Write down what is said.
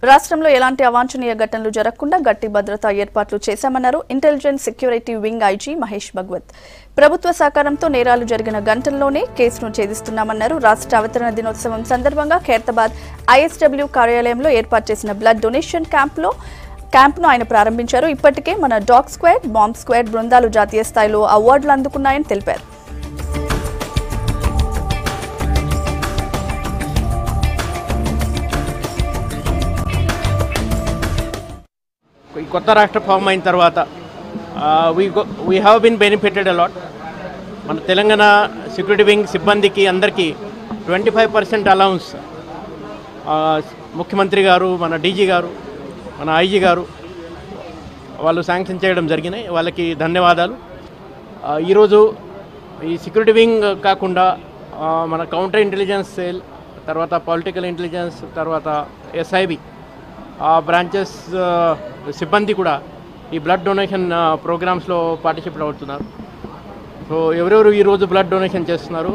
రాష్ట్రంలో ఎలాంటి అవాంఛనీయ ఘటనలు జరగకుండా గట్టి భద్రతా ఏర్పాట్లు చేశామన్నారు intelligence security wing IG Mahesh Bhagwat. ప్రభుత్వ సహకారంతో నేరాలు జరిగిన గంటల్లోనే కేసును ఛేదిస్తున్నామన్నారు. రాష్ట్ర అవతరణ దినోత్సవం సందర్భంగా ఖైరతాబాద్ ఐఎస్డబ్ల్యూ కార్యాలయంలో ఏర్పాటు చేసిన బ్లడ్ డొనేషన్ క్యాంప్ను ఆయన ప్రారంభించారు. ఇప్పటికే మన డాగ్ స్క్వాడ్, బాంబ్ స్క్వాడ్ బృందాలు జాతీయ స్థాయిలో అవార్డులు అందుకున్నాయని తెలిపారు. ఈ కొత్త రాష్ట్ర ఫామ్ అయిన తర్వాత we have been benefited a lot. మన తెలంగాణ సెక్యూరిటీ వింగ్ సిబ్బందికి అందరికీ 25% అలౌన్స్ ముఖ్యమంత్రి గారు, మన డీజీ గారు, మన ఐజీ గారు వాళ్ళు శాంక్షన్ చేయడం జరిగినాయి. వాళ్ళకి ధన్యవాదాలు. ఈరోజు ఈ సెక్యూరిటీ వింగ్ కాకుండా మన కౌంటర్ ఇంటెలిజెన్స్ సెల్, తర్వాత పొలిటికల్ ఇంటెలిజెన్స్, తర్వాత ఎస్ఐబి బ్రాంచెస్ సిబ్బంది కూడా ఈ బ్లడ్ డొనేషన్ ప్రోగ్రామ్స్లో పార్టిసిపేట్ అవుతున్నారు. సో ఎవరెవరు ఈరోజు బ్లడ్ డొనేషన్ చేస్తున్నారు